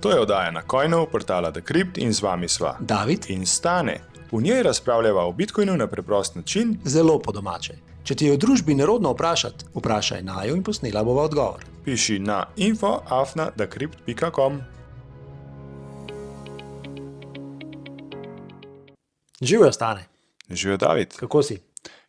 To je oddaja na Coinu, portala Decrypt in z vami sva David in Stane. V njej razpravljava o Bitcoinu na preprost način. zelo po domače. Če ti je v družbi nerodno vprašati, vprašaj naju in posnela bova odgovor. Piši na info@decrypt.com. Živijo, Stane. Živijo, David. Kako si?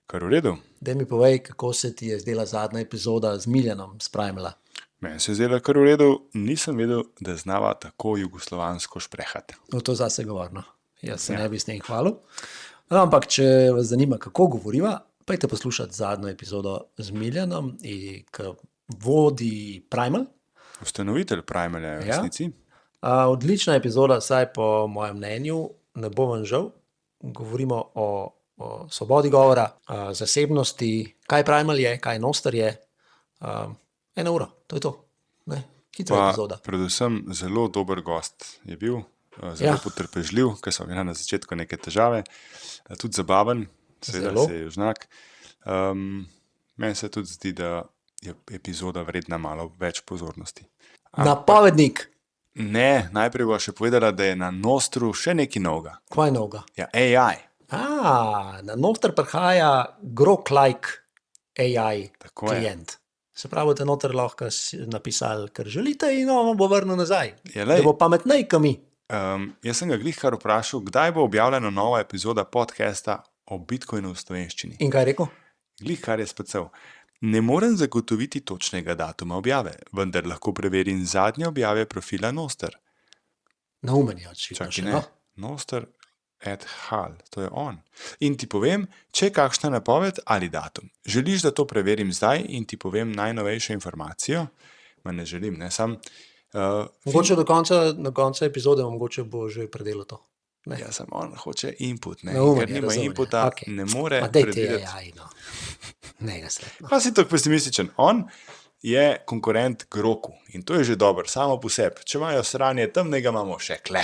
Kar v redu. Daj mi povej, kako se ti je zdela zadnja epizoda z Miljanom spremljala. Meni se je zdelo kar v redu, nisem vedel, da znava tako jugoslovansko šprehati. No, to zase govorno. Jaz se ne bi s tem hvalil. No, ampak, če vas zanima, kako govoriva, pojdite poslušati zadnjo epizodo z Miljanom, ki vodi Primal. Ustanovitelj Primalja je v Ja. resnici. Odlična epizoda, saj po mojem mnenju, ne bo vam žal. Govorimo o svobodi govora, zasebnosti, kaj Primal je, kaj Nostr je. 1 uro, to je to. Ne? Hitra Pa epizoda. predvsem zelo dober gost je bil, zelo potrpežljiv, ker so imeli na začetku neke težave, tudi zabaven, seveda Zelo. se je znak. Meni se tudi zdi, da je epizoda vredna malo več pozornosti. Napovednik, Ne, najprej bo še povedala, da je na Nostru še nekaj novega. kvaj novega. Ja, AI. Na Nostr prihaja grok-like AI Tako je. klient. Se pravi, da noter lahko napisali, kar želite, in on vam bo vrnil nazaj. Ja, lej, Da bo pametnej, kot mi. jaz sem ga glih kar vprašal, kdaj bo objavljena nova epizoda podcasta o Bitcoinu v slovenščini. In kaj je rekel? Glih kar je spacal. Ne morem zagotoviti točnega datuma objave, vendar lahko preverim zadnje objave profila Nostr. Naumen je očitno Čakaj, še. ne. No? Nostr@hal, to je on. In ti povem, če je kakšna napoved ali datum. Želiš, da to preverim zdaj in ti povem najnovejšo informacijo? Ma ne želim, ne sam. Mogoče do konca epizode, mogoče bo že predelal to. Ne. Ja, sam on hoče input, ne. Neumen Ker je, nima razumem, ja. inputa, Okej. ne more Ma daj te predvideti. AI, no. Ne ga sletno. Pa si tako pesimističen. On je konkurent Groku in to je že dobro, samo po sebi. Če imajo sranje temnega, imamo še kle.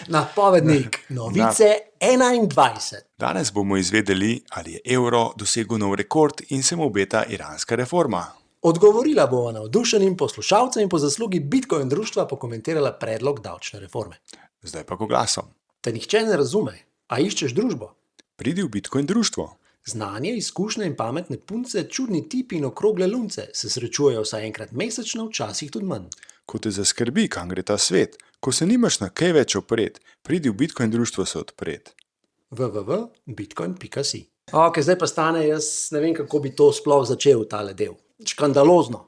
Napovednik, novice 21. Danes bomo izvedeli, ali je evro dosegel nov rekord in se mu obeta iranska reforma. Odgovorila bova navdušenim poslušalcem in po zaslugi Bitcoin društva pokomentirala predlog davčne reforme. Zdaj pa k oglasom. Te nihče ne razume, a iščeš družbo. Pridi v Bitcoin društvo. Znanje, izkušnje in pametne punce, čudni tipi in okrogle lunce se srečujejo vsaj enkrat mesečno, včasih tudi manj. Ko te zaskrbi, kam gre ta svet, ko se nimaš na kaj več opret, pridi v Bitcoin društvo se odpret. www.bitcoin.si. Ok, zdaj pa Stane, jaz ne vem, kako bi to sploh začel, tale del. Škandalozno.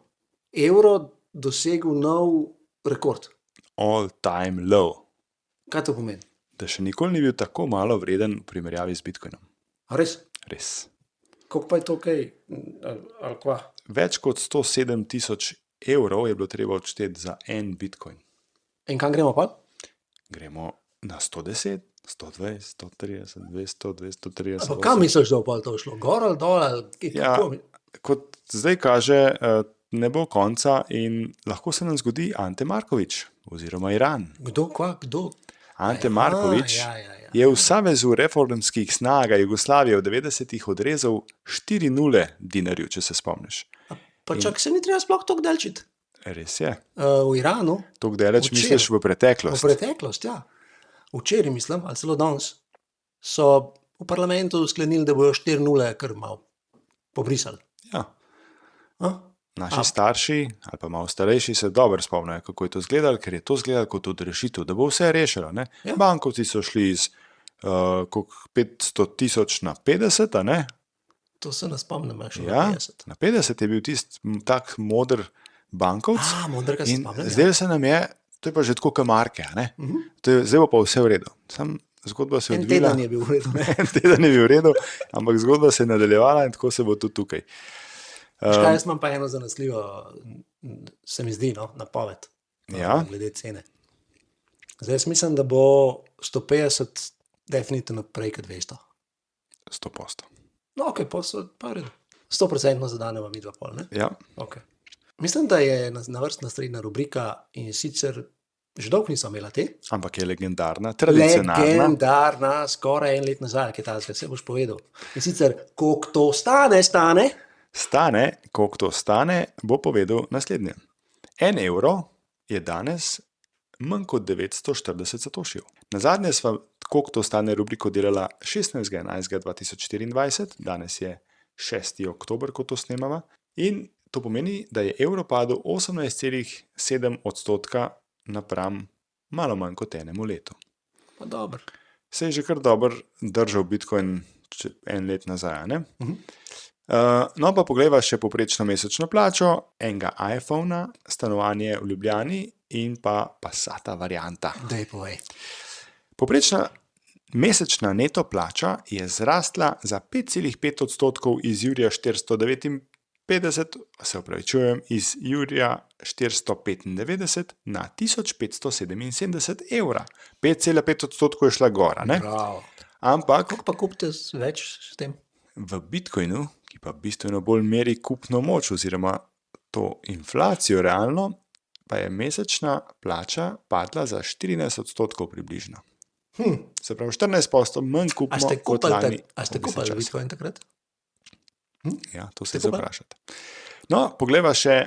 Evro dosegel nov rekord. All time low. Kaj to pomeni? Da še nikoli ni bil tako malo vreden v primerjavi z Bitcoinom. A res? Res. Koliko pa je to kaj? Ali kva? Več kot 107 tisoč evrov je bilo treba odšteti za en Bitcoin. In kam gremo pa? Gremo na 110, 120, 130, 200, 230. Pa kam misliš, da bo pol to šlo? Gor ali dol? Ali Ja. kako? Kot zdaj kaže, ne bo konca in lahko se nam zgodi Ante Marković oziroma Iran. Kdo, kva, kdo? Ante Aha, Marković ja. je v savezu reformskih snaga Jugoslavije v 90-ih odrezal 4 nule dinarju, če se spomniš. Pa čak se ni treba sploh tako delčiti. Res je. V Iranu, Tako daleč Včeraj. misliš v v preteklost. preteklost, ja. Včeraj, mislim, ali celo danes, so v parlamentu sklenili, da bojo 4 nule kar malo pobrisali. Ja. A? Naši starši ali pa malo starejši se dobro spomnijo, kako je to izgledalo, ker je to izgledalo kot odrešitev, da bo vse rešilo. Ne? Ja. Bankovci so šli iz 500 tisoč na 50, a ne? To se ne spomnim, še Ja, na 50. na 50 je bil tisti tak moder bankovc. Modrega se In spomnim. Ja. zdaj se nam je, to je pa že tako kamarke, a ne? Zdaj bo pa vse v redu. Sam zgodba se je En odvila. teden je bil v redu. Ne? En teden je bil v redu, ampak zgodba se je nadaljevala in tako se bo tudi tukaj. Škaj, jaz imam pa eno zanesljivo, se mi zdi, no, napoved. Ja. Glede cene. Zdaj jaz mislim, da bo 150 definitivno prej kot 200. 100%. No, ok, pa je v redu. 100% zadaneva mi dva pol, ne? Ja. Okay. Mislim, da je na vrst naslednja rubrika in sicer že dolgo nisem imela te. Ampak je legendarna, tradicionalna. Legendarna, skoraj 1 let nazaj, kaj ta se boš povedal. In sicer, koliko to stane? Stane, koliko to stane, bo povedal naslednje. 1 evro je danes manj kot 940 satošijev. Nazadnje sva, koliko to stane, rubriko delala 16.11.2024, danes je 6. oktober, ko to snemava, in to pomeni, da je evro padel 18,7% napram malo manj kot enemu letu. Pa dobro. Se je že kar dobro držal Bitcoin en let nazaj, ne? No, pa poglejva še povprečno mesečno plačo, enega iPhona, stanovanje v Ljubljani in pa Passata varianta. Daj povej. Povprečna mesečna neto plača je zrastla za 5,5% iz Jurija 459, se opravičujem, iz Jurija 495 na 1577 evra. 5,5% je šla gora, ne? Bravo. Ampak Kako pa kupite več s tem? v Bitcoinu, ki pa bistveno bolj meri kupno moč oziroma to inflacijo realno, pa je mesečna plača padla za 14% približno. Se pravi, 14% manj A kupimo ste kot kupili, lani. a ste ob istem kupili času. Bitcoin takrat? Ja, to Ste se kupili? zaprašate. No, poglejva še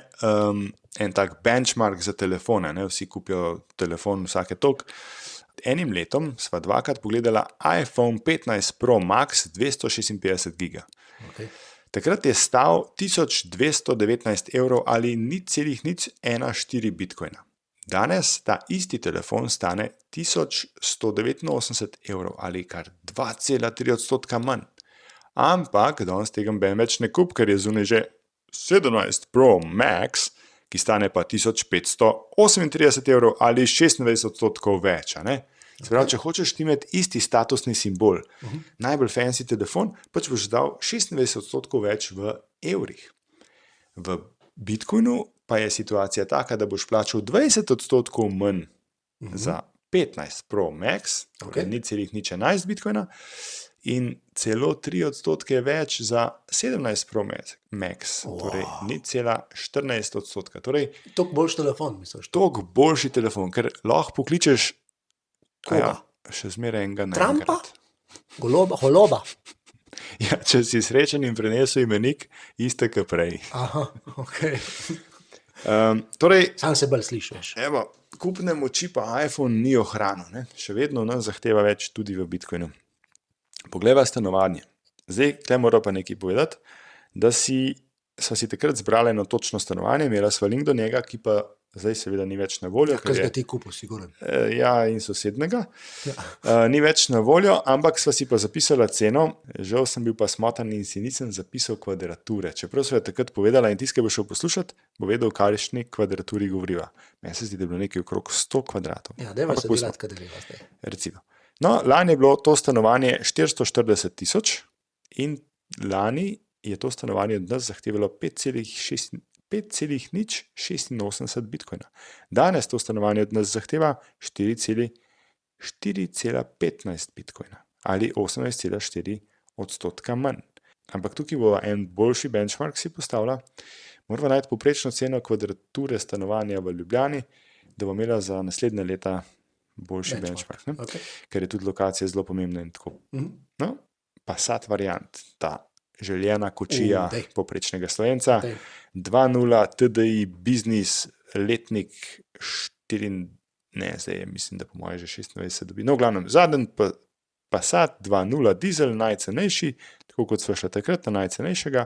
en tak benchmark za telefone. Ne? Vsi kupijo telefon vsake toliko. Enim letom sva dvakrat pogledala iPhone 15 Pro Max 256 giga. Okay. Takrat je stal 1219 evrov ali 0,014 bitcoina. Danes ta isti telefon stane 1189 evrov ali kar 2,3% manj. Ampak danes tega več ne kup, ker je zunaj že 17 Pro Max, ki stane pa 1538 evrov ali 26% več. A ne? Se pravi, če hočeš imeti isti statusni simbol, najbolj fancy telefon, pač boš dal 26% več v evrih. V Bitcoinu pa je situacija taka, da boš plačal 20% manj za 15 Pro Max, torej 0,011 bitcoina, in celo 3% več za 17 Pro Max, torej 0,14%. Torej, Toliko boljši telefon, misliš? toliko boljši telefon, ker lahko pokličeš Koga? še zmeraj enega Trumpa? naenkrat. Holoba? Ja, če si srečen in prenesel imenik, iste kot prej. Aha, ok. Torej, Sam se bolj slišiš. evo, kupne moči pa iPhone ni ohranil, ne? Še vedno nas zahteva več tudi v Bitcoinu. Poglejva stanovanje. Zdaj, tle moram pa nekaj povedati, da sva si takrat zbrala eno točno stanovanje, imela sva link do njega, ki pa zdaj seveda ni več na voljo. Kaj si ga ti kupil, siguren? Ja, in sosednega. Ja. Ni več na voljo, ampak sva si pa zapisala ceno. Žal sem bil pa smotan in si nisem zapisal kvadrature. Čeprav sva jo takrat povedala in tisti, ki bo šel poslušati, bo vedel, o kakšni kvadraturi govoriva. Meni se zdi, da je bilo nekaj okrog 100 kvadratov. Ja, dajva Ampak se pustimo. delati, kaj deva zdaj. Recimo. No, lani je bilo to stanovanje 440 tisoč in lani je to stanovanje od nas zahtevalo 5,086 bitcoina. Danes to stanovanje od nas zahteva 4,15 bitcoina ali 18,4% manj. Ampak tukaj bo en boljši benchmark si postavila. Moramo najti povprečno ceno kvadrature stanovanja v Ljubljani, da bo imela za naslednje leta boljši benchmark, ne? Okay. Ker je tudi lokacija zelo pomembna in tako. No, Passat variant, ta željena kočija Daj. povprečnega Slovenca, Daj. 2.0 TDI Business, letnik 4, ne, zdaj je, mislim, da po moje že 26 dobi. No, v glavnem, zadnji Passat 2.0 dizel, najcenejši, tako kot sva šla takrat na najcenejšega,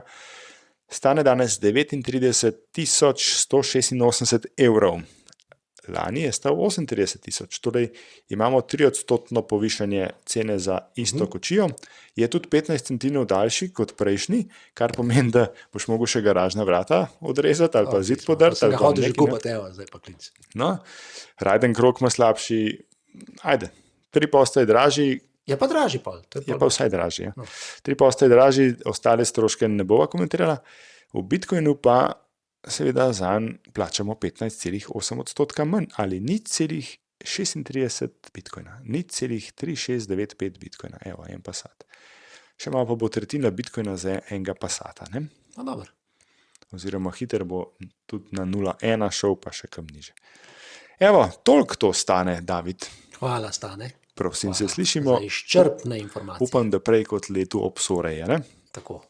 stane danes 39.186 evrov. Lani je stal 38 tisoč, torej imamo 3% povišanje cene za isto kočijo. Je tudi 15 centimetrov daljši kot prejšnji, kar pomeni, da boš mogel še garažna vrata odrezati ali pa zid podrti. Sem ga hodil že kupati, evo, zdaj pa klic. No, Rajden krog ima slabši, ajde, 3% je dražji, Je pa dražji pol. je pa vsaj dražji. Ja. No. 3% je dražji, ostale stroške ne bova komentirala. V Bitcoinu pa seveda zanj plačamo 15,8% manj ali 0,36 bitcoina, 0,3695 bitcoina, evo, en Passat. Še malo pa bo tretjina bitcoina za enega Passata, ne? No, dobro. Oziroma hiter bo tudi na 0,1 šel, pa še kam niže. Evo, toliko to stane, David. Hvala, Stane. Prosim, Hvala se slišimo. za izčrpne informacije. Upam, da prej kot letu obsoreje, ne? Tako.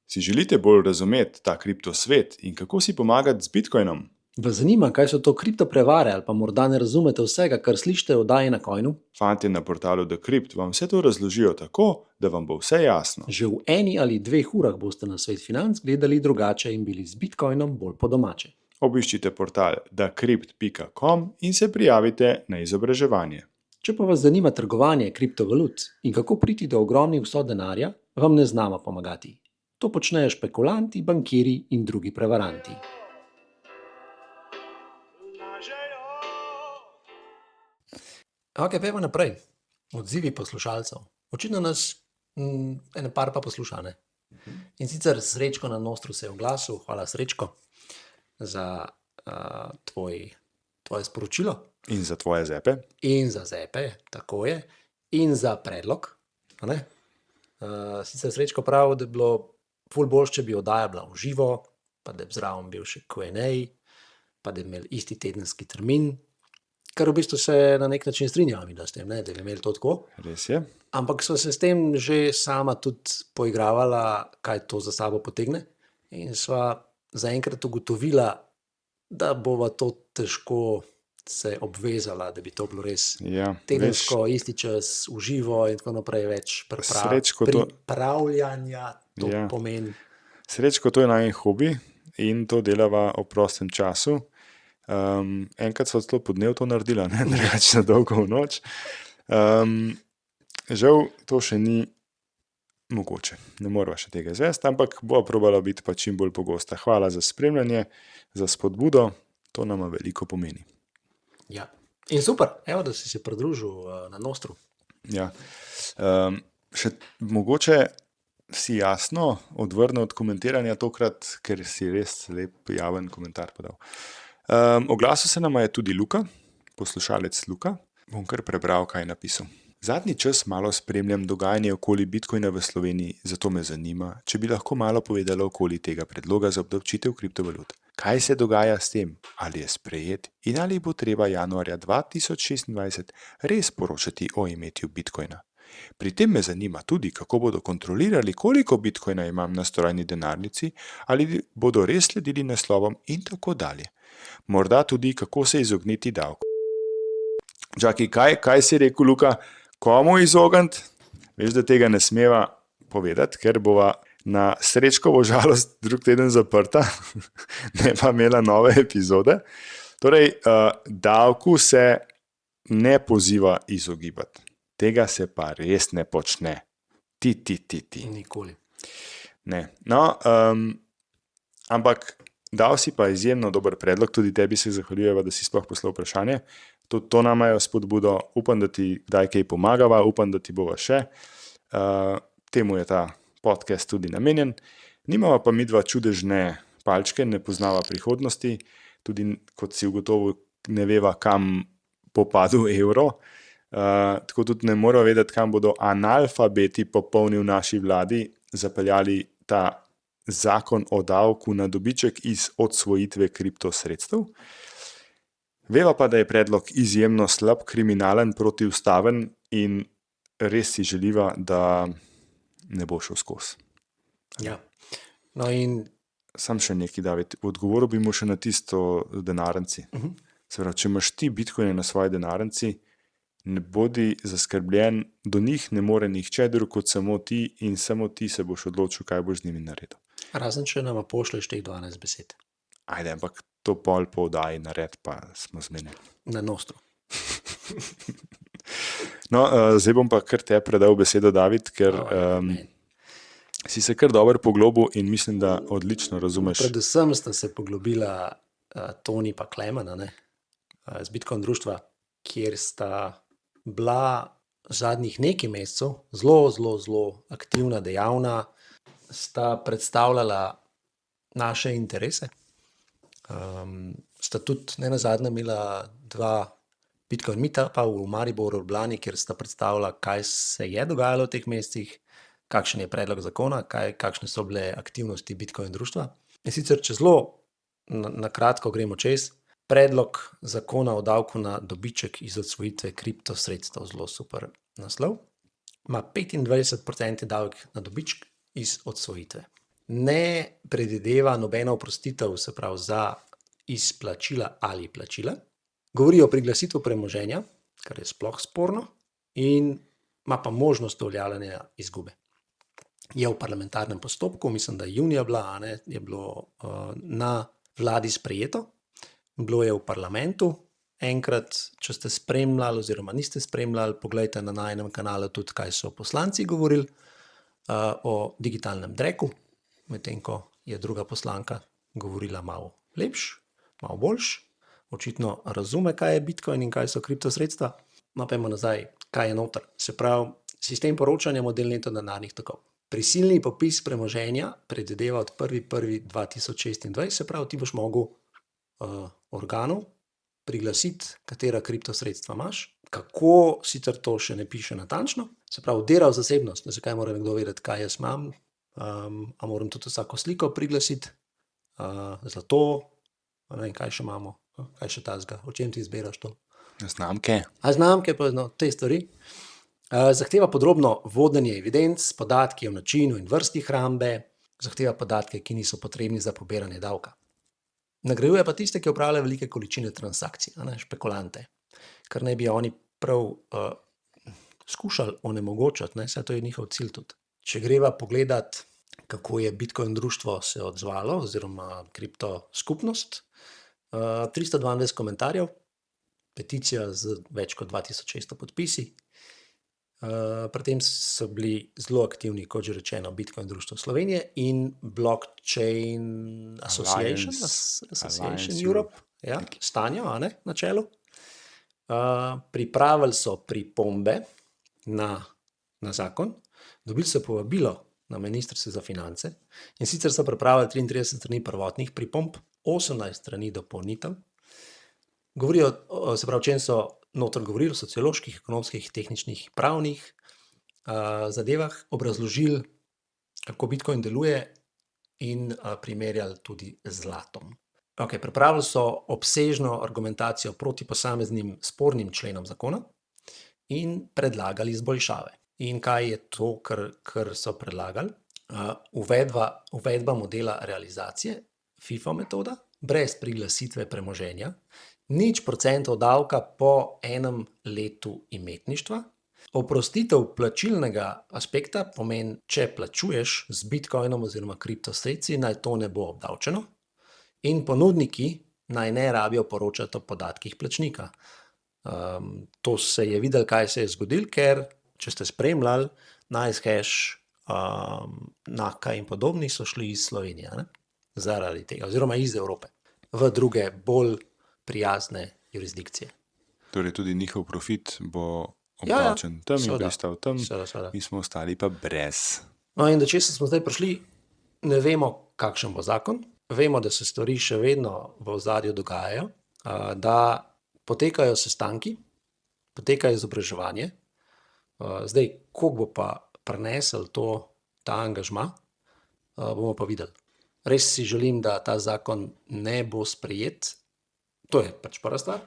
Si želite bolj razumeti ta kriptosvet in kako si pomagati z Bitcoinom? Vas zanima, kaj so to kriptoprevare, ali pa morda ne razumete vsega, kar slišite o oddaji na Coinu? Fantje na portalu Decrypt vam vse to razložijo tako, da vam bo vse jasno. Že v 1 ali 2 urah boste na svet financ gledali drugače in bili z Bitcoinom bolj po domače. Obiščite portal decrypt.com in se prijavite na izobraževanje. Če pa vas zanima trgovanje kriptovalut in kako priti do ogromnih vsot denarja, vam ne znamo pomagati. To počnejo špekulanti, bankiri in drugi prevaranti. Ok, pojmo naprej. Odzivi poslušalcev. Očitno nas ene par pa posluša, ne? In sicer Srečko na Nostru se je oglasil, hvala Srečko za tvoje sporočilo In za tvoje zepe? in za zepe, tako je, in za predlog. A ne? Sicer Srečko pravi, da bi bilo ful boljše, če bi oddaja bila v živo, pa da bi zraven bil še Q&A, pa da bi imeli isti tedenski termin, kar v bistvu se na nek način strinjava midva s tem, ne? Da bi imeli to tako. Res je. Ampak so se s tem že sama tudi poigravala, kaj to za sabo potegne. In sva zaenkrat ugotovila, da bova to težko se obvezala, da bi to bilo res Ja, tedensko, isti čas, v živo in tako naprej, več Srečko to- pripravljanja, to Ja. pomeni. Srečko, to je najin hobi in to delava ob prostem času. Enkrat sva celo po dnevu to naredila, ne drugače na dolgo v noč. Žal to še ni mogoče, ne morava še tega izvesti, ampak bova probala biti pa čim bolj pogosta. Hvala za spremljanje, za spodbudo, to nama veliko pomeni. Ja. In super, evo, da si se pridružil na Nostru. Ja. Še mogoče si jasno odvrnil od komentiranja tokrat, ker si res lep javen komentar podal. Oglasil se nama je tudi Luka, poslušalec Luka. Bom kar prebral, kaj je napisal. Zadnji čas malo spremljam dogajanje okoli Bitcoina v Sloveniji, zato me zanima, če bi lahko malo povedala okoli tega predloga za obdavčitev kriptovalut. Kaj se dogaja s tem? Ali je sprejet in ali bo treba januarja 2026 res poročati o imetju Bitcoina? Pri tem me zanima tudi, kako bodo kontrolirali, koliko Bitcoina imam na strojni denarnici, ali bodo res sledili naslovom in tako dalje. Morda tudi, kako se izogniti davku. Čakaj, kaj si rekel, Luka? Komu izogniti? Veš, da tega ne smeva povedati, ker bova na Srečkovo žalost drug teden zaprta, ne pa imela nove epizode. Torej, davku se ne poziva izogibati. Tega se pa res ne počne. Ti. Nikoli. Ne. No, ampak dal si pa izjemno dober predlog, tudi tebi se zahvaljujeva, da si sploh poslal vprašanje. Tudi to nama je spodbudo, upam, da ti kdaj kaj pomagava, upam, da ti bova še. Temu je ta podcast tudi namenjen. Nimava pa midva čudežne palčke, ne poznava prihodnosti, tudi kot si ugotovil, ne veva, kam bo padel evro. Tako tudi ne moramo vedeti, kam bodo analfabeti popolni v naši vladi zapeljali ta zakon o davku na dobiček iz odsvojitve kriptosredstev. Veva pa, da je predlog izjemno slab, kriminalen, protiustaven in res si želiva, da ne bo šel skozi. Ja. No in Sam še nekaj, David, odgovoril bi mu še na tisto denarnici. Se pravi, če imaš ti bitcoine na svoji denarnici, ne bodi zaskrbljen, do njih ne more nihče drug kot samo ti in samo ti se boš odločil, kaj boš z njimi naredil. razen če nama pošleš teh 12 besed Ajde, ampak to pol po oddaji nared, pa smo zmenili. na Nostru. No, zdaj bom pa kar te predal besedo, David, ker si se kar dobro poglobil in mislim, da odlično razumeš. Predvsem sta se poglobila Toni pa Klemen, a ne, z Bitcoin društva, kjer sta bila zadnjih nekaj mesecev zelo aktivna, dejavna, sta predstavljala naše interese. Sta tudi ne nazadnje imela 2 Bitcoin meetupa v Mariboru, Ljubljani, kjer sta predstavila, kaj se je dogajalo v teh mesecih, kakšen je predlog zakona, kakšne so bile aktivnosti Bitcoin društva. In sicer, če zelo na kratko gremo čez, predlog zakona o davku na dobiček iz odsvojitve kriptosredstev, zelo super naslov, ima 25% davek na dobiček iz odsvojitve. Ne predvideva nobena oprostitev, se pravi za izplačila ali plačila, govori o priglasitvi premoženja, kar je sploh sporno, in ima pa možnost uveljavljanja izgube. Je v parlamentarnem postopku, mislim, da je junija bila, je bilo na vladi sprejeto, bilo je v parlamentu. Enkrat, če ste spremljali oziroma niste spremljali, poglejte na najnem kanalu tudi, kaj so poslanci govorili o digitalnem dreku, medtem ko je druga poslanka govorila malo lepš, malo boljš, očitno razume, kaj je Bitcoin in kaj so kriptosredstva. Napejmo nazaj, kaj je noter. Se pravi, sistem poročanja model neto denarnih tokov. Prisilni popis premoženja predvideva od 1.1.2026, se pravi, ti boš mogel organov priglasiti, katera kriptosredstva imaš. Kako sicer to še ne piše natančno, se pravi, vdira v zasebnost, zakaj mora nekdo vedeti, kaj jaz imam, a moram tudi vsako sliko priglasiti, zlato, ne vem, kaj še imamo, kaj še tazga, o čem ti izbiraš to? Znamke. Znamke, pa te stvari. Zahteva podrobno vodenje evidenc, podatki o načinu in vrsti hrambe, zahteva podatke, ki niso potrebni za pobiranje davka. Nagrajuje pa tiste, ki opravljajo velike količine transakcij, špekulante, kar naj bi oni prav skušali onemogočati, saj to je njihov cilj tudi. Če greva pogledat, kako je Bitcoin društvo se odzvalo, oziroma kripto skupnost, 322 komentarjev, peticija z več kot 2600 podpisi. Pri tem so bili zelo aktivni, kot že rečeno, Bitcoin društvo Slovenije in Blockchain Association Europe, ja, Stanjo, na čelu. Pripravili so pripombe na zakon, dobili so povabilo na Ministrstvo za finance in sicer so pripravili 33 strani prvotnih pripomb, 18 strani dopolnitev. Govorijo, se pravi, o čem so noter govorili, o socioloških, ekonomskih, tehničnih, pravnih zadevah, obrazložili, kako Bitcoin deluje in primerjali tudi z zlatom. Pripravili so obsežno argumentacijo proti posameznim spornim členom zakona in predlagali izboljšave. In kaj je to, kar so predlagali? Uvedba modela realizacije, FIFO metoda, brez priglasitve premoženja, 0% davka po enem letu imetništva, oprostitev plačilnega aspekta pomeni, če plačuješ z Bitcoinom oziroma kriptosredstvi, naj to ne bo obdavčeno, in ponudniki naj ne rabijo poročati o podatkih plačnika. To se je videlo, kaj se je zgodilo, ker če ste spremljali, NiceHash, Naka in podobni so šli iz Slovenije, zaradi tega, oziroma iz Evrope, v druge bolj prijazne jurisdikcije. Torej tudi njihov profit bo obdavčen tam in pristal tam, mi smo ostali pa brez. No in do česa smo zdaj prišli, ne vemo, kakšen bo zakon, vemo, da se stvari še vedno v ozadju dogajajo, da potekajo sestanki, potekajo izobraževanje. Zdaj, koliko bo pa prinesel ta angažma, bomo pa videli. Res si želim, da ta zakon ne bo sprejet, to je pač prva stvar.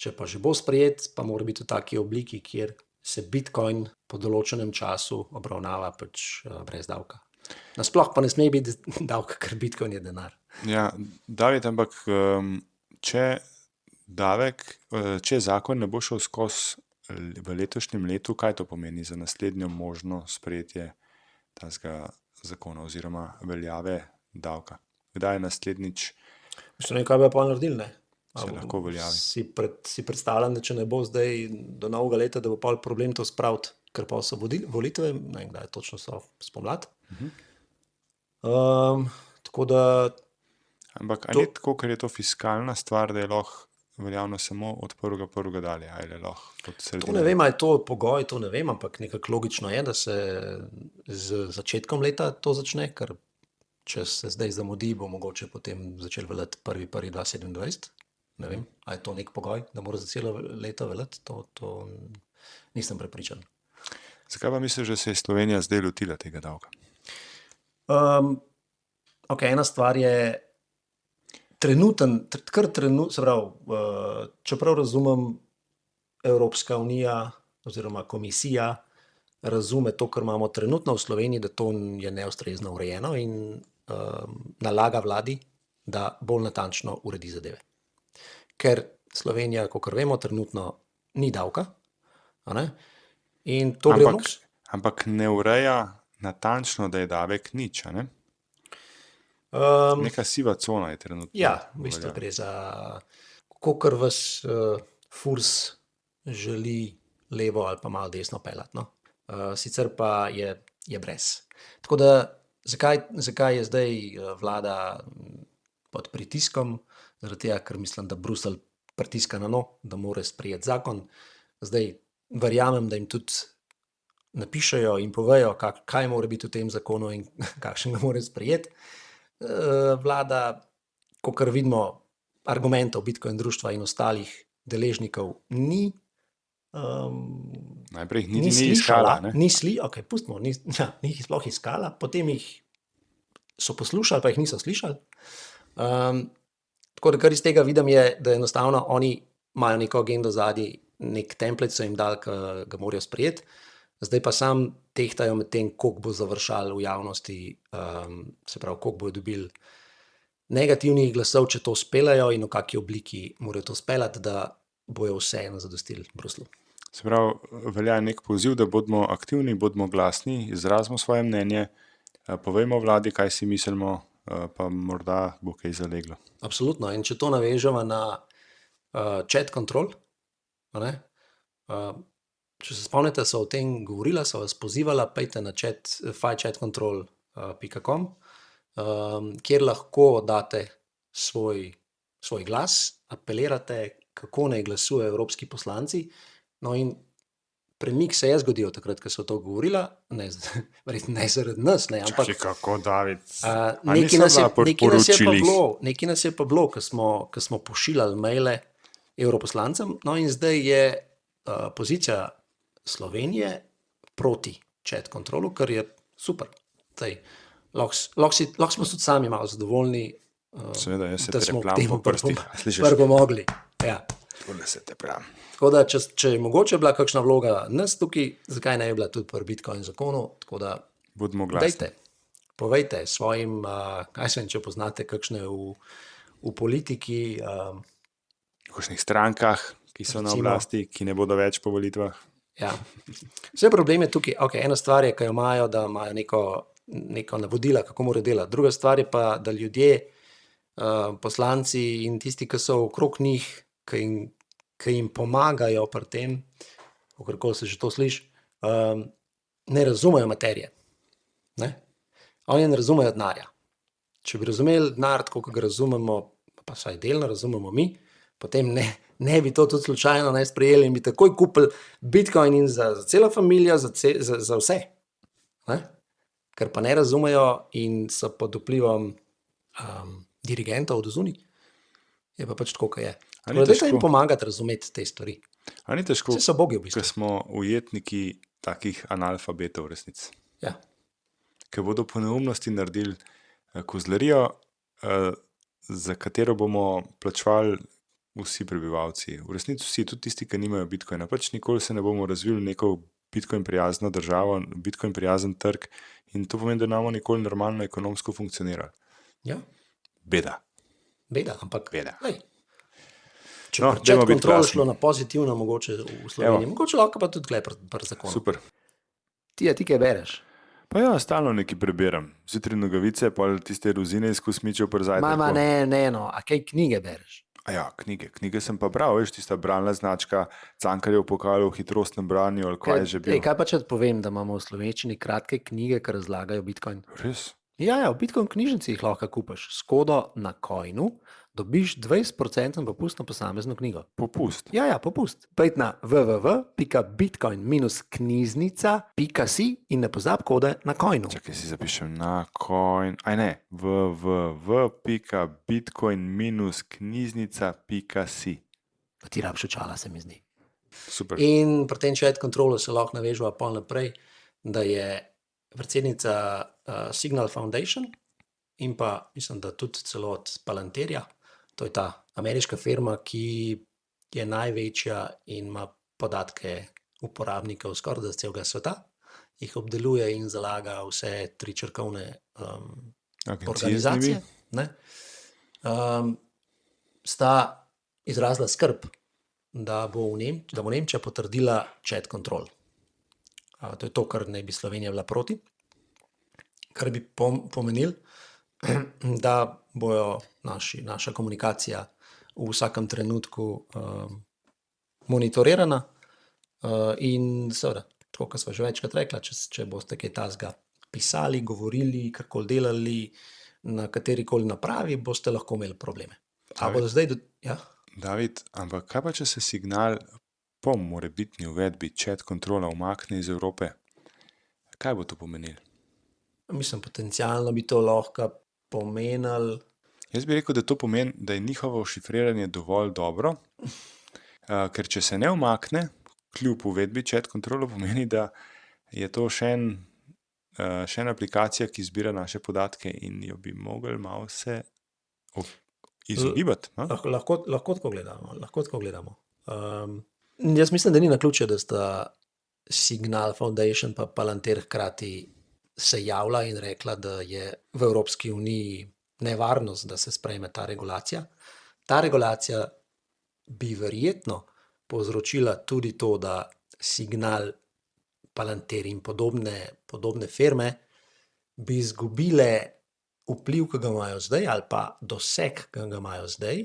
Če pa že bo sprejet, pa mora biti v taki obliki, kjer se Bitcoin po določenem času obravnava pač brez davka. Nasploh pa ne sme biti davka, ker Bitcoin je denar. Ja, David, ampak če zakon ne bo šel skozi v letošnjem letu, kaj to pomeni za naslednjo možno sprejetje tega zakona oziroma veljave davka? Kdaj je naslednjič? Mislim, kaj bi pa naredili, ne? Se lahko veljavi. Si predstavljam, da če ne bo zdaj do novega leta, da bo pa problem to spraviti, ker pa so volitve, ne vem, kdaj točno so spomladi. Tako da... Ampak ali je tako, ker je to fiskalna stvar, da je lahko veljavno samo od 1.1. dalje, ali je lahko od sredine? To ne vem, ali je to pogoj, to ne vem, ampak nekako logično je, da se z začetkom leta to začne, ker če se zdaj zamudi, bo mogoče potem začel veljati 1.1.2027. Ne vem, ali je to nek pogoj, da mora za celo leto veljati, to nisem prepričan. Zakaj pa misliš, da se je Slovenija zdaj lotila tega davka? Ena stvar je čeprav razumem, Evropska unija oziroma komisija razume to, kar imamo trenutno v Sloveniji, da to je neustrezno urejeno in nalaga vladi, da bolj natančno uredi zadeve. Ker Slovenija, kakor vemo, trenutno ni davka, a ne? In to gre v nos. Ampak ne ureja natančno, da je davek nič, a ne? Neka siva cona je trenutno. Ja, v bistvu gre za, kakor vas Furs želi levo ali pa malo desno peljati. No? Sicer pa je brez. Tako da, zakaj je zdaj vlada pod pritiskom? Zaradi tega, ker mislim, da Bruselj pritiska na no, da mora sprejeti zakon. Zdaj verjamem, da jim tudi napišejo in povejo, kaj mora biti v tem zakonu in kakšen ga mora sprejeti. Vlada, kakor vidimo, argumentov Bitcoin društva in ostalih deležnikov ni. Najprej jih niti ni iskala. Okay, pustimo, ni jih sploh iskala, potem jih so poslušali, pa jih niso slišali. Tako da kar iz tega vidim je, da enostavno oni imajo neko agendo zadnji, nek template so jim dali, ki ga morajo sprejeti, zdaj pa sam tehtajo med tem, koliko bo završalo v javnosti, se pravi, koliko bojo dobili negativnih glasov, če to speljajo in v kakšni obliki morajo to speljati, da bojo vseeno zadostili Bruslju. Se pravi, velja nek poziv, da bodimo aktivni, bodimo glasni, izrazimo svoje mnenje, povejmo vladi, kaj si mislimo, pa morda bo kaj zaleglo. Absolutno. In če to navežemo na chat control, ne? Če se spomnite, so o tem govorila, so vas pozivala, pejte na fightchatcontrol.com, kjer lahko date svoj glas, apelirate, kako naj glasujejo evropski poslanci. No in premik se je zgodil takrat, ko so to govorila, ne zaradi nas, ne, ampak kako, David? Nekaj nas je pa bilo, ko smo pošiljali maile evroposlancem, no in zdaj je pozicija Slovenije proti chat kontrolu, kar je super. Lahko smo tudi sami malo zadovoljni, seveda, jaz se da smo treplam k temu po prstih. pripomogli. Ja. Tole se treplam. Tako da, če je mogoče bila kakšna vloga nas tukaj, zakaj ne bi bila tudi pri Bitcoin zakonu, tako da Bodimo glasni. povejte svojim, kaj se, če poznate kakšne v politiki, V kakšnih strankah, ki so na Recimo. oblasti, ki ne bodo več po volitvah. ja. Vse probleme tukaj, ena stvar je, ki jo imajo, da imajo neko navodila, kako morajo delati. Druga stvar je pa, da ljudje, poslanci in tisti, ki so okrog njih, ki jim pomagajo pri tem, kakorkoli se že to sliši, ne razumejo materije. Ne? Oni ne razumejo denarja. Če bi razumeli denar, tako kot ga razumemo, pa vsaj delno razumemo mi, potem ne bi to tudi slučajno ne sprejeli in bi takoj kupili Bitcoin in za celo familijo, za vse. Ne? Ker pa ne razumejo in so pod vplivom dirigentov od zunaj, je pa pač tako, kot je. A ni Tako da težko? jim pomagati razumeti te stvari. A ni težko, Vse so bogi v bistvu. ker smo ujetniki takih analfabetov v resnici? Ja. Ker bodo po neumnosti naredili kozlarijo, za katero bomo plačevali vsi prebivalci. V resnici vsi, tudi tisti, ki nimajo bitcoina. Pač nikoli se ne bomo razvili neko bitcoin prijazno državo, bitcoin prijazen trg in to pomeni, da ne bomo nikoli normalno ekonomsko funkcionirali. Ja. Beda. Beda, ampak Beda. lej, če No, no, dajmo biti kontrol glasni. šlo na pozitivno, mogoče v Sloveniji, mogoče lahko pa tudi gled pri zakonu. Super. Ti kaj bereš? Pa ja, stalno nekaj preberem. Zjutraj nogavice, pa tiste rozine iz kosmičev pri zajtrku. No, a kaj knjige bereš? A ja, knjige sem pa bral, veš, tista bralna značka Cankarjev pokal v hitrostnem branju, ali kaj je že bil. Kaj pa če ti povem, da imamo v slovenščini kratke knjige, ki razlagajo Bitcoin? Res? Ja, v Bitcoin knjižnici jih lahko kupiš. S kodo na Coinu dobiš 20% popust na posamezno knjigo. Popust. Ja, popust. Pejdi na www.bitcoin-knjižnica.si in ne pozab kode na Coinu. Čakaj, si zapišem na coin, www.bitcoin-knjižnica.si. Ti rabiš očala, se mi zdi. Super. In pri tem chat kontrolu se lahko naveževa pol naprej, da je predsednica Signal Foundation in pa mislim, da tudi celo od Palantirja, to je ta ameriška firma, ki je največja in ima podatke uporabnikov skoraj da z celega sveta, jih obdeluje in zalaga vse tri črkovne organizacije. Ne? sta izrazila skrb, da bo Nemčija potrdila chat control. To je to, kar naj bi Slovenija bila proti, kar bi pomenilo, da bojo naša komunikacija v vsakem trenutku monitorirana in seveda, tako kot smo že večkrat rekla, če boste kaj takega pisali, govorili, karkoli delali na katerikoli napravi, boste lahko imeli probleme. Ja? David, ampak kaj pa, če se signal po morebitni uvedbi chat kontrola umakne iz Evrope? Kaj bo to pomenilo? Mislim, potencialno bi to lahko pomenilo. Jaz bi rekel, da to pomeni, da je njihovo šifriranje dovolj dobro, ker če se ne umakne, kljub uvedbi chat kontrola, pomeni, da je to še ena aplikacija, ki zbira naše podatke in jo bi mogli malo se izogibati. Lahko tako gledamo. Jaz mislim, da ni naključje, da sta Signal Foundation pa Palantir hkrati se javila in rekla, da je v Evropski uniji nevarnost, da se sprejme ta regulacija. Ta regulacija bi verjetno povzročila tudi to, da Signal, Palantir in podobne firme bi izgubile vpliv, ki ga imajo zdaj, ali pa doseg, ki ga imajo zdaj,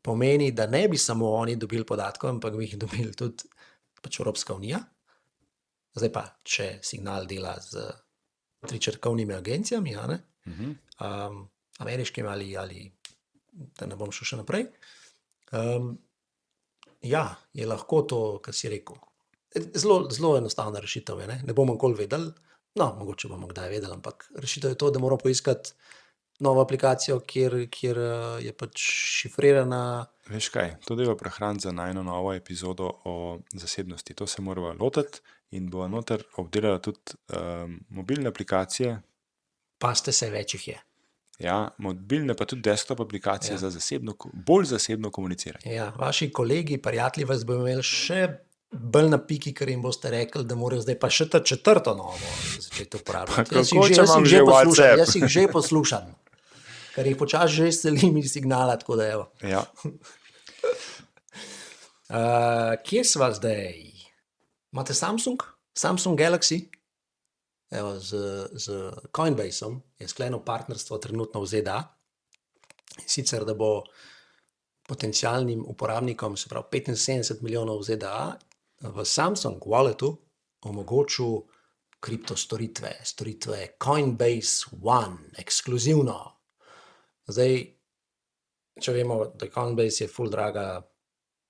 pomeni, da ne bi samo oni dobili podatkov, ampak bi jih dobili tudi Evropska unija. Zdaj pa, če Signal dela z tričrkovnimi agencijami, ameriškimi ali da ne bom šel še naprej, je lahko to, kar si rekel. Zelo enostavna rešitev je, ne bomo nikoli vedeli, mogoče bomo kdaj vedeli, ampak rešitev je to, da moramo poiskati novo aplikacijo, kjer je pač šifrirana. Veš kaj, to deva prehraniti za najno novo epizodo o zasebnosti. To se moramo lotiti in bo noter obdelala tudi mobilne aplikacije. Paste se, več jih je. Ja, mobilne pa tudi desktop aplikacije za bolj zasebno komuniciranje. Ja, vaši kolegi, prijatelji vas bodo imeli še bolj na piki, ker jim boste rekli, da morajo zdaj pa še ta četrto novo začeti uporabljati. Jaz jih že poslušam, ker jih počasi že izcelim iz Signala, tako da evo. Ja. Kje sva zdaj? Imate Samsung Galaxy? Evo, z Coinbaseom je sklenil partnerstvo trenutno v ZDA. Sicer, da bo potencialnim uporabnikom, se pravi 75 milijonov v ZDA, v Samsung Walletu omogočil kriptostoritve, Coinbase One, ekskluzivno. Zdaj, če vemo, da Coinbase je ful draga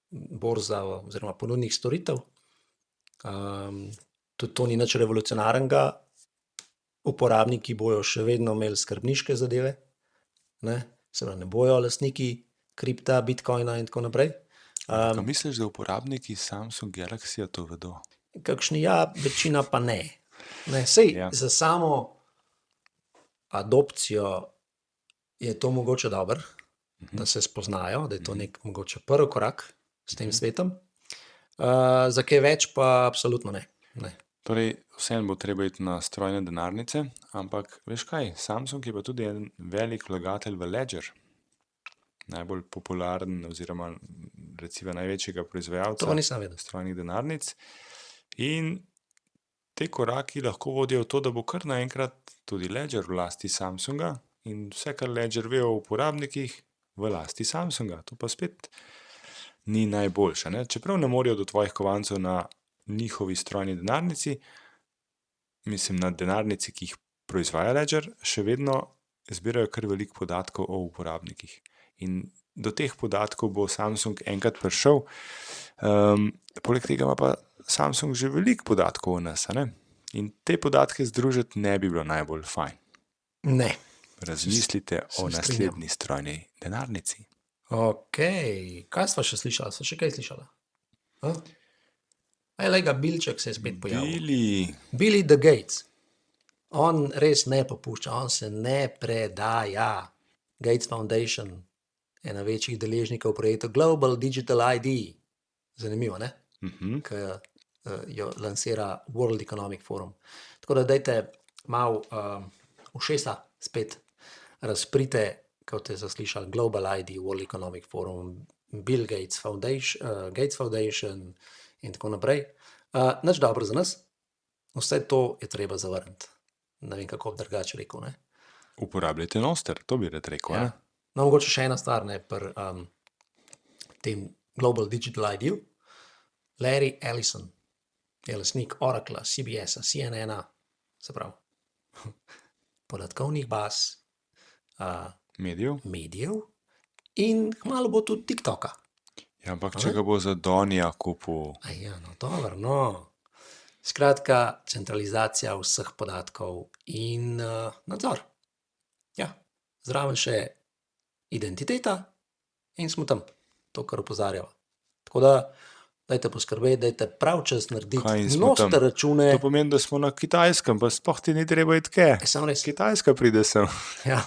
borza oziroma ponudnik storitev, tudi to ni nič revolucionarnega, uporabniki bojo še vedno imeli skrbniške zadeve, se pravi, ne bojo lastniki kripta, bitcoina in tako naprej. Kaj misliš, da uporabniki Samsung Galaxyja to vedo? Kakšni večina pa ne. Sej za samo adopcijo je to mogoče dobro, da se spoznajo, da je to nek mogoče prvi korak s tem svetom. Za kaj več pa absolutno ne. Torej, vseeno bo treba iti na strojne denarnice, ampak veš kaj, Samsung je pa tudi en velik vlagatelj v Ledger, najbolj popularen oziroma recimo največjega proizvajalca strojnih denarnic. In te koraki lahko vodijo v to, da bo kar naenkrat tudi Ledger v lasti Samsunga in vse, kar Ledger ve o uporabnikih, v lasti Samsunga. To pa spet ni najboljše. Čeprav ne morejo do tvojih kovancev na njihovi strojni denarnici, mislim na denarnici, ki jih proizvaja Ledger, še vedno zbirajo kar veliko podatkov o uporabnikih. In do teh podatkov bo Samsung enkrat prišel. Poleg tega ima pa Samsung že veliko podatkov o nas, in te podatke združiti ne bi bilo najbolj fajn. Ne. Razmislite o naslednji strojni denarnici. Ok, kaj sva še slišala? Sva še kaj slišala? Bilček se je spet pojavil. Billy the Gates. On res ne popušča, on se ne predaja. Gates Foundation, ena večjih deležnikov projekta Global Digital ID. Zanimivo, ne? Ki jo lansira World Economic Forum. Tako da dajte malo ušesa spet razprite, kot je zaslišal Global ID, World Economic Forum, Bill Gates Foundation in tako naprej. Nič dobro za nas, vse to je treba zavrniti. Ne vem, kako bi drugače rekel, ne? Uporabljajte Noster, to bi rad rekel. Ja. No, mogoče še ena stvar, ne, pri tem Global Digital ID-ju. Larry Ellison je lastnik Oracla, CBS-a, CNN-a, se pravi, podatkovnih baz, medijev in kmalu bo tudi TikToka. Ja, ampak če ga bo za Donija kupil. Ja, no, dobro, no. Skratka, centralizacija vseh podatkov in nadzor. Ja, zraven še identiteta in smo tam, to, kar opozarjava. Tako da, dajte poskrbeti, dajte prav čas Kaj narediti, smo tam? noste račune. To pomeni, da smo na Kitajskem, pa sploh ti ni treba iti kaj. Samo res. Kitajska pride sem. Ja.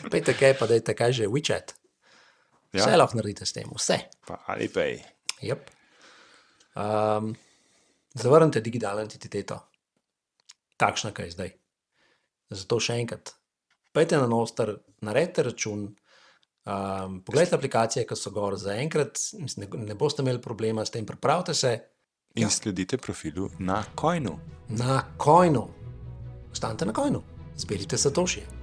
Pejte kaj, pa dajte kaj že, WeChat. Ja. Vse lahko naredite s tem, vse. Pa Alipay. Yep. Zavrnite digitalno identiteto, takšna, kaj je zdaj. Zato še enkrat, pejte na Noster, naredite račun, pogledajte aplikacije, ki so gor zaenkrat, ne boste imeli problema s tem, pripravite se. In sledite profilu na Coinu. Na Coinu. Ostanite na Coinu, zbirite satošije.